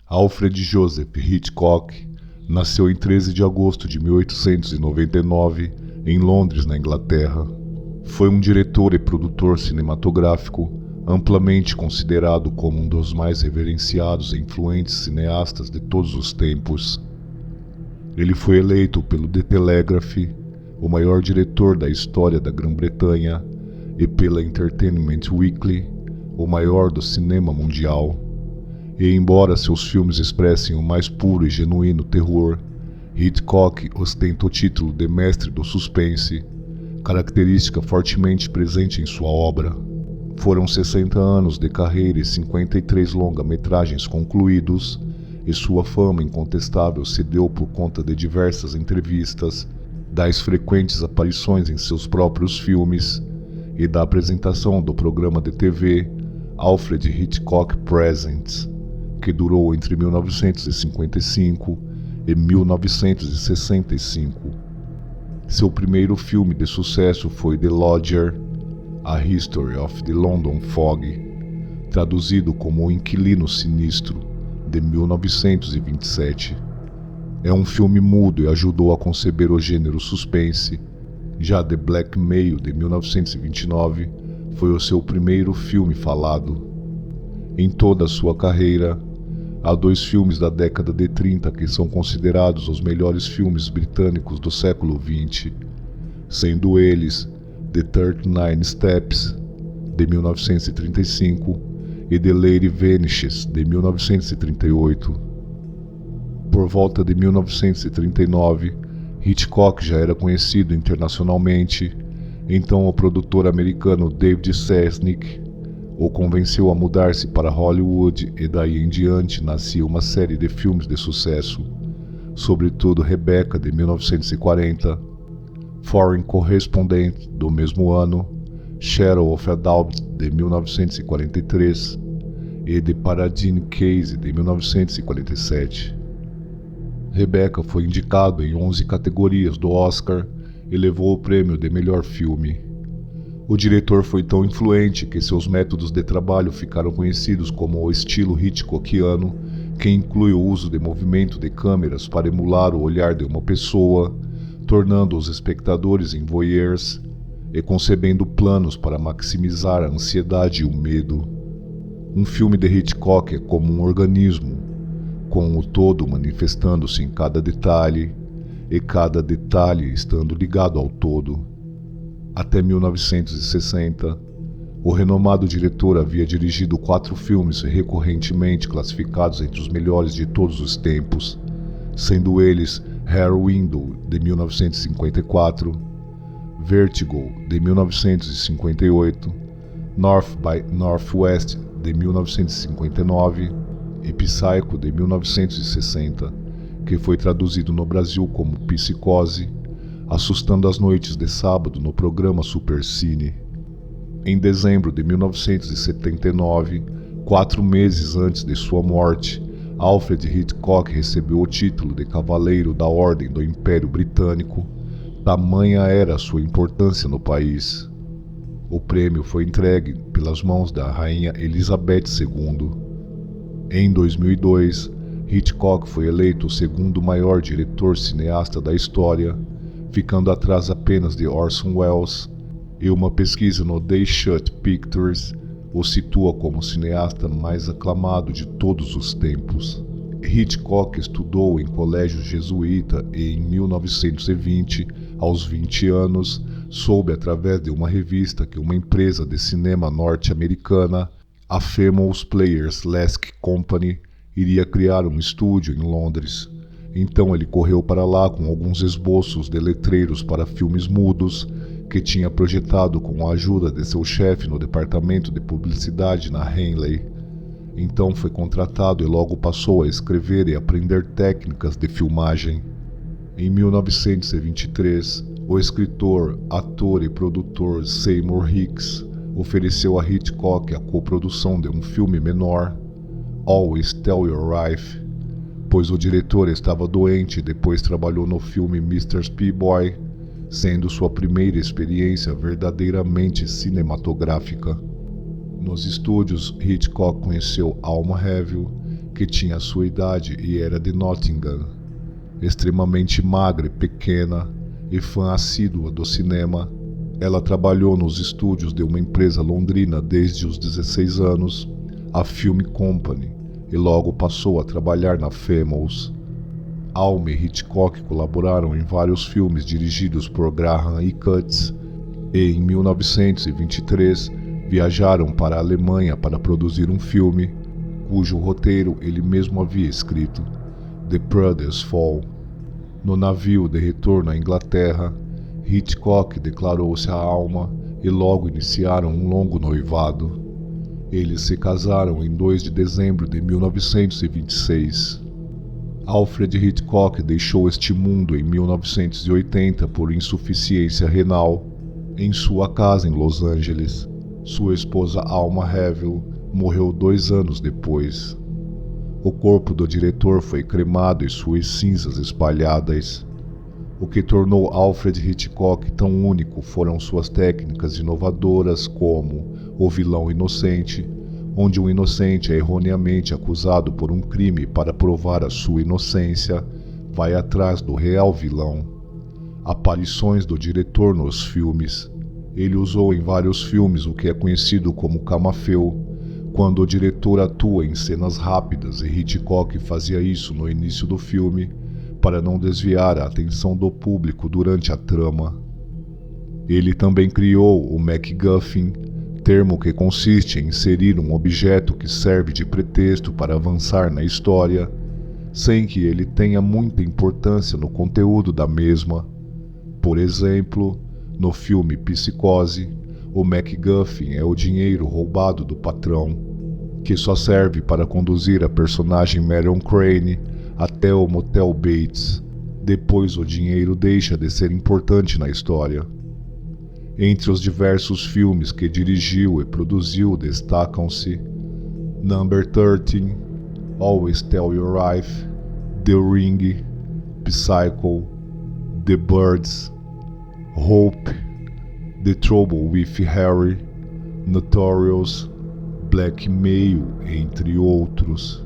Alfred Joseph Hitchcock nasceu em 13 de agosto de 1899 em Londres, na Inglaterra. Foi um diretor e produtor cinematográfico amplamente considerado como um dos mais reverenciados e influentes cineastas de todos os tempos. Ele foi eleito pelo The Telegraph o maior diretor da história da Grã-Bretanha e pela Entertainment Weekly o maior do cinema mundial. E embora seus filmes expressem o mais puro e genuíno terror, Hitchcock ostenta o título de mestre do suspense, característica fortemente presente em sua obra. Foram 60 anos de carreira e 53 longa-metragens concluídos, e sua fama incontestável se deu por conta de diversas entrevistas, das frequentes aparições em seus próprios filmes e da apresentação do programa de TV Alfred Hitchcock Presents, que durou entre 1955 e 1965. Seu primeiro filme de sucesso foi The Lodger, A History of the London Fog, traduzido como O Inquilino Sinistro, de 1927. É um filme mudo e ajudou a conceber o gênero suspense. Já The Blackmail, de 1929, foi o seu primeiro filme falado. Em toda a sua carreira, há 2 filmes da década de 30 que são considerados os melhores filmes britânicos do século XX, sendo eles The 39 Steps, de 1935, e The Lady Vanishes, de 1938. Por volta de 1939, Hitchcock já era conhecido internacionalmente, então o produtor americano David Selznick o convenceu a mudar-se para Hollywood e daí em diante nascia uma série de filmes de sucesso, sobretudo Rebecca, de 1940, Foreign Correspondent, do mesmo ano, Shadow of a Doubt, de 1943 e The Paradine Case, de 1947. Rebecca foi indicado em 11 categorias do Oscar e levou o prêmio de melhor filme. O diretor foi tão influente que seus métodos de trabalho ficaram conhecidos como o estilo Hitchcockiano, que inclui o uso de movimento de câmeras para emular o olhar de uma pessoa, tornando os espectadores em voyeurs e concebendo planos para maximizar a ansiedade e o medo. Um filme de Hitchcock é como um organismo, com o todo manifestando-se em cada detalhe, e cada detalhe estando ligado ao todo. Até 1960, o renomado diretor havia dirigido 4 filmes recorrentemente classificados entre os melhores de todos os tempos, sendo eles Rear Window, de 1954, Vertigo, de 1958, North by Northwest, de 1959 e Psycho, de 1960, que foi traduzido no Brasil como Psicose, assustando as noites de sábado no programa Supercine. Em dezembro de 1979, 4 meses antes de sua morte, Alfred Hitchcock recebeu o título de Cavaleiro da Ordem do Império Britânico, tamanha era a sua importância no país. O prêmio foi entregue pelas mãos da Rainha Elizabeth II. Em 2002, Hitchcock foi eleito o segundo maior diretor cineasta da história, ficando atrás apenas de Orson Welles, e uma pesquisa no They Shoot Pictures o situa como o cineasta mais aclamado de todos os tempos. Hitchcock estudou em colégio jesuíta e em 1920, aos 20 anos, soube através de uma revista que uma empresa de cinema norte-americana, a Famous Players Lasky Company, iria criar um estúdio em Londres. Então ele correu para lá com alguns esboços de letreiros para filmes mudos que tinha projetado com a ajuda de seu chefe no departamento de publicidade na Henley. Então foi contratado e logo passou a escrever e aprender técnicas de filmagem. Em 1923, o escritor, ator e produtor Seymour Hicks ofereceu a Hitchcock a coprodução de um filme menor, Always Tell Your Wife, pois o diretor estava doente e depois trabalhou no filme Mr. Peaboy, sendo sua primeira experiência verdadeiramente cinematográfica. Nos estúdios, Hitchcock conheceu Alma Haville, que tinha sua idade e era de Nottingham. Extremamente magra e pequena e fã assídua do cinema, ela trabalhou nos estúdios de uma empresa londrina desde os 16 anos, a Film Company, e logo passou a trabalhar na Famous. Alma e Hitchcock colaboraram em vários filmes dirigidos por Graham e Cutts, e em 1923 viajaram para a Alemanha para produzir um filme cujo roteiro ele mesmo havia escrito, The Brothers Fall. No navio de retorno à Inglaterra, Hitchcock declarou-se a Alma e logo iniciaram um longo noivado. Eles se casaram em 2 de dezembro de 1926. Alfred Hitchcock deixou este mundo em 1980 por insuficiência renal, em sua casa em Los Angeles. Sua esposa Alma Havell morreu 2 anos depois. O corpo do diretor foi cremado e suas cinzas espalhadas. O que tornou Alfred Hitchcock tão único foram suas técnicas inovadoras como O Vilão Inocente, onde um inocente é erroneamente acusado por um crime para provar a sua inocência, vai atrás do real vilão. Aparições do diretor nos filmes. Ele usou em vários filmes o que é conhecido como camafeu, quando o diretor atua em cenas rápidas, e Hitchcock fazia isso no início do filme para não desviar a atenção do público durante a trama. Ele também criou o MacGuffin, termo que consiste em inserir um objeto que serve de pretexto para avançar na história, sem que ele tenha muita importância no conteúdo da mesma. Por exemplo, no filme Psicose, o MacGuffin é o dinheiro roubado do patrão, que só serve para conduzir a personagem Marion Crane até o Motel Bates. Depois o dinheiro deixa de ser importante na história. Entre os diversos filmes que dirigiu e produziu destacam-se Number 13, Always Tell Your Wife, The Ring, Psycho, The Birds, Hope, The Trouble with Harry, Notorious, Blackmail, entre outros.